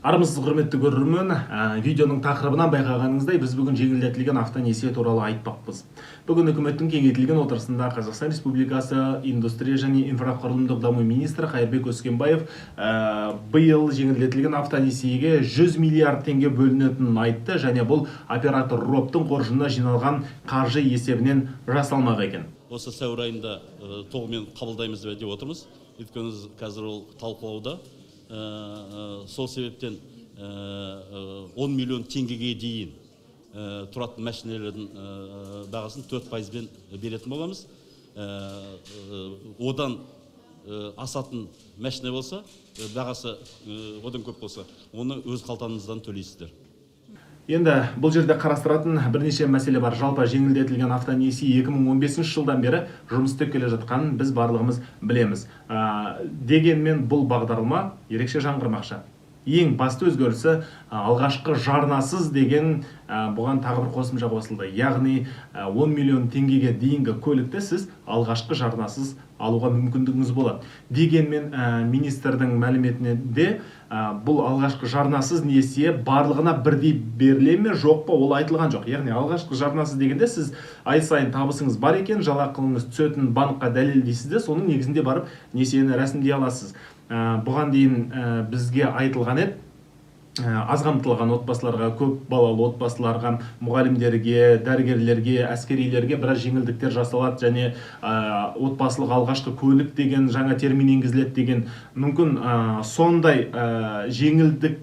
Армысыз құрметті көрермен, видеоның тақырыбынан байқағаныңыздай біз бүгін жеңілдетілген автонесие туралы айтпақпыз. Бүгін үкіметтің кеңейтілген отырысында Қазақстан Республикасы индустрия және инфрақұрылымдық даму министрі Қайырбек Өскенбаев биыл жеңілдетілген автонесиеге 100 миллиард теңге бөлінетінін айтты, және бұл оператор роптың қоржынына жиналған қаржы есебінен жасалмақ екен. Осы сәуір айында толығымен қабылдаймыз деп отырмыз. Өйткені қазір ол талқылауда. Сол себептен 10 миллион теңгеге дейін тұратын мәшинелердің бағасын 4%-бен беретін боламыз. Одан асатын мәшине болса, бағасы одан көп болса, оны өз қалтаңыздан төлейсіздер. Енді бұл жерде қарастыратын бірнеше мәселе бар. Жалпы жеңілдетілген автонесие 2015 жылдан бері жұмыс істеп келе жатқанын біз барлығымыз білеміз. Дегенмен бұл бағдарлама ерекше жаңғырмақшы. Ең басты өзгерісі алғашқы жарнасыз деген бұған тағы бір қосымша қосылды. Яғни 10 миллион теңгеге дейінгі көлікті сіз алғашқы жарнасыз алуға мүмкіндігіңіз болады. Дегенмен министрдің мәліметінде бұл алғашқы жарнасыз несие барлығына бірдей беріле ме жоқ па, ол айтылған жоқ. Яғни алғашқы жарнасыз дегенде сіз ай сайын табысыңыз бар екен, жалақыңыз түсетін банкқа дәлелдейсіз де, соның негізінде барып несиені рәсімдей аласыз. Бұған дейін бізге айтылған еді, аз қамтылған отбасыларға, көп балалы отбасыларға, мұғалімдерге, дәрігерлерге, әскерилерге біраз жеңілдіктер жасалады, және отбасылық алғашқы көлік деген жаңа термин енгізіледі деген, мүмкін сондай жеңілдік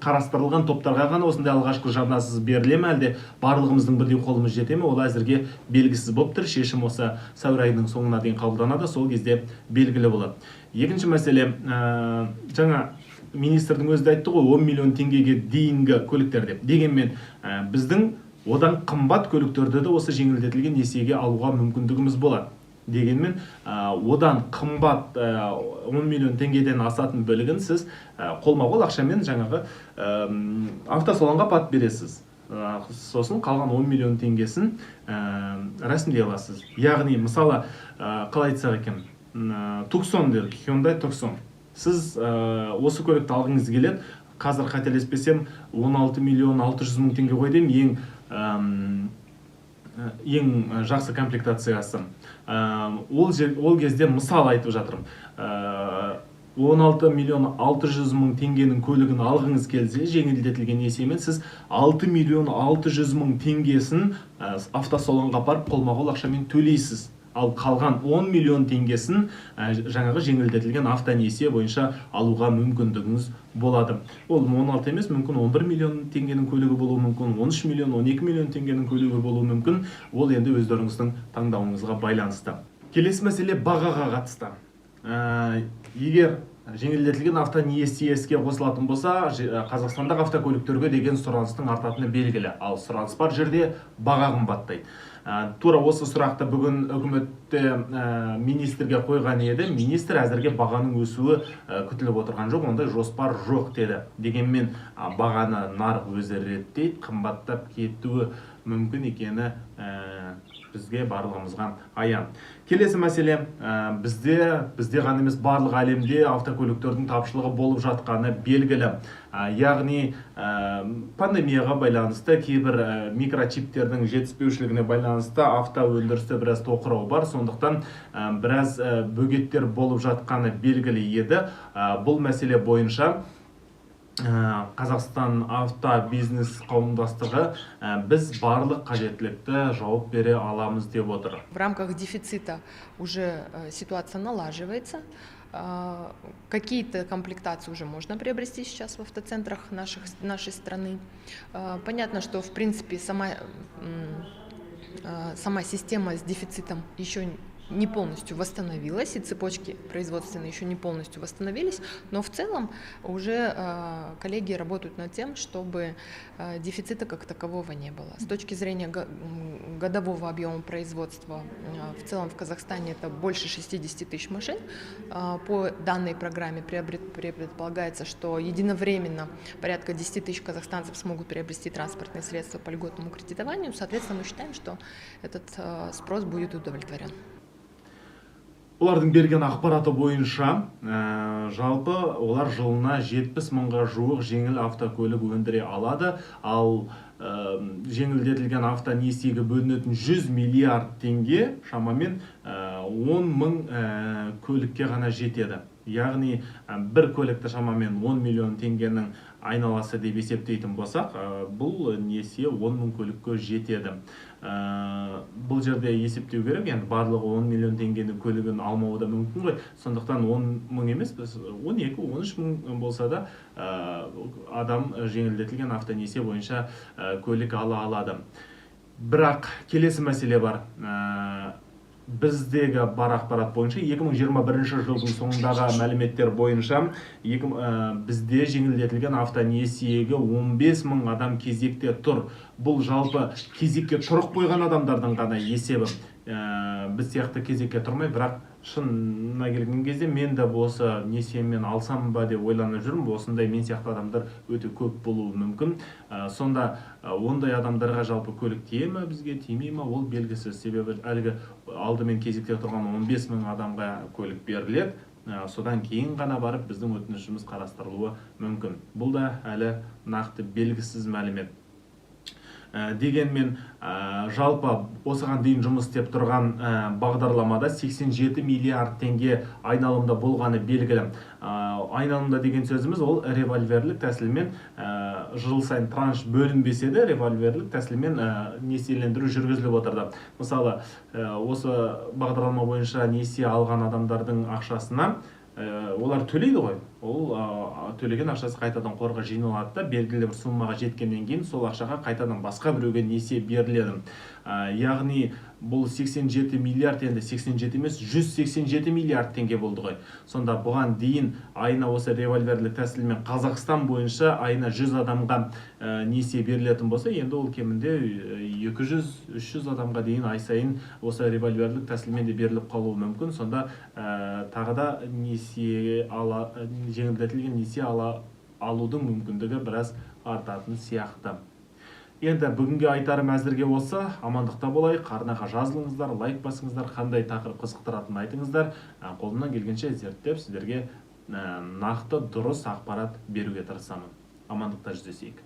қарастырылған топтарға ғана осындай алғашқы жарнасыз беріле ме, әлде барлығымыздың бірдей қолымыз жете ме, ол әзірге белгісіз болып тұр. Шешім осы сәуір айының соңына дейін қабылданады, сол кезде белгілі болады. Екінші мәселе, жаңа министрдің өзі айтты ғой, 10 миллион теңгеге дейінгі көліктер деп. Дегенмен біздің одан қымбат көліктерді де осы жеңілдетілген несиеге алуға мүмкіндігіміз болады. Дегенмен одан қымбат 10 миллион теңгеден асатын бөлігін сіз қолма-қол ақшамен жаңағы автосалонға пат бересіз. Сосын қалған 10 миллион теңгесін рәсімдей аласыз. Яғни, мысалы, қалай айтсақ екен, Tucson дедік, Hyundai Tucson. Сіз осы көлікті алғыңыз келеді, қазір қателеспесем 16 миллион 600 мың теңге ғой деймін, ең жақсы комплектациясы. Ол кезде мысал айтып жатырмын. 16 миллион 600 мың теңгенің көлігін алғыңыз келсе, жеңілдетілген несиемен сіз 6 миллион 600 мың теңгесін автосалонға барып қолма-қол ақшамен төлейсіз. Ал қалған 10 миллион теңгесін жаңағы жеңілдетілген автонесие бойынша алуға мүмкіндігіңіз болады. Ол 16 емес, мүмкін 11 миллион теңгенің көлігі болуы мүмкін, 13 миллион, 12 миллион теңгенің көлігі болуы мүмкін. Ол енді өздеріңіздің таңдауыңызға байланысты. Келесі мәселе бағаға қатысты. Егер жеңілдетілген автонесие іске қосылатын болса, Қазақстандағы автокөліктерге деген сұраныстың артатыны белгілі. Ал сұраныс бар жерде баға қымбаттайды. Тура осы сұрақты бүгін үкіметте министрге қойған еді. Министр әзірге бағаның өсуі күтіліп отырған жоқ, ондай жоспар жоқ деді. Дегенмен бағаны нарық өзі реттейді, қымбаттап кетуі мүмкін екені бізге барлығымызға аян. Келесі мәселе, бізде ғана емес, барлық әлемде автокөліктердің тапшылығы болып жатқаны белгілі. Яғни пандемияға байланысты, кейбір микрочиптердің жетіспеушілігіне байланысты автоөндірісте біраз тоқырау бар, сондықтан біраз бөгеттер болып жатқаны белгілі еді. Бұл мәселе бойынша Қазақстан автобизнес қауымдастығы біз барлық қажеттілікті жауап бере аламыз деп отыр. В рамках дефицита уже ситуация налаживается. Какие-то комплектации уже можно приобрести сейчас в автоцентрах нашей страны. Понятно, что в принципе сама система с дефицитом еще не полностью восстановилась, и цепочки производственные еще не полностью восстановились, но в целом уже коллеги работают над тем, чтобы дефицита как такового не было. С точки зрения годового объема производства, в целом в Казахстане это больше 60 тысяч машин. По данной программе предполагается, что единовременно порядка 10 тысяч казахстанцев смогут приобрести транспортные средства по льготному кредитованию. Соответственно, мы считаем, что этот спрос будет удовлетворен. Олардың берген ақпараты бойынша жалпы олар жылына 70 мыңға жуық жеңіл автокөлік өндіре алады, ал жеңілдетілген автонесиеге бөлінетін 100 миллиард теңге шамамен 10 мың көлікке ғана жетеді. Яғни бір көлікті шамамен 10 миллион теңгенің айналасы деп есептейтін болсақ, бұл несие 10 мың көлікке жетеді. Бұл жерде есептеу керек, енді барлығы 10 миллион теңгені көлігін алмауы да мүмкін ғой. Сондықтан 10 мың емес, 12-13 мың болса да адам жеңілдетілген автонесие бойынша көлік ала алады. Бірақ келесі мәселе бар. Біздегі бар ақпарат бойынша 2021 жылдың соңындағы мәліметтер бойынша бізде жеңілдетілген автонесиеге 15 мың адам кезекте тұр. Бұл жалпы кезекке тұрып қойған адамдардың ғана есебі. Біз сияқты кезекке тұрмай, бірақ шынына келген кезде мен де осы несиемен алсам ба деп ойланып жүрмін. Осындай мен сияқты адамдар өте көп болуы мүмкін. Сонда ондай адамдарға жалпы көлік тие ме, бізге тимей ме, ол белгісіз. Себебі әлгі алдымен кезекте тұрған 15 мың адамға көлік беріледі. Содан кейін ғана барып біздің өтінішіміз қарастырылуы мүмкін. Бұл да әлі нақты белгісіз мәлімет. Дегенмен жалпы осыған дейін жұмыс істеп тұрған бағдарламада 87 миллиард теңге айналымда болғаны белгілі. Айналымда деген сөзіміз ол револьверлік тәсілмен жыл сайын транш бөлінбесе де револьверлік тәсілмен несиелендіру жүргізіліп отырды. Мысалы, осы бағдарлама бойынша несие алған адамдардың ақшасына олар төлейді ғой. Ол төлеген ақшасы қайтадан қорға жиналады да, белгілі бір суммаға жеткеннен кейін сол ақшаға қайтадан басқа біреуге несие беріледі. Яғни бұл 87 миллиард, енді 87 емес 187 миллиард теңге болды ғой. Сонда бұған дейін айына осы револьверлік тәсілмен Қазақстан бойынша айына 100 адамға несие берілетін болса, енді ол кемінде 200-300 адамға дейін ай сайын осы револьверлік тәсілмен де беріліп қалуы мүмкін. Сонда тағы да жеңілдетілген несие алудың мүмкіндігі біраз артатын сияқты. Енді бүгінге айтарым әзірге осы. Амандықта болайық. Арнаға жазылыңыздар, лайк басыңыздар, қандай тақырып қызықтыратынын айтыңыздар. Қолымнан келгенше зерттеп сіздерге нақты дұрыс ақпарат беруге тырысамын. Амандықта жүздесейік.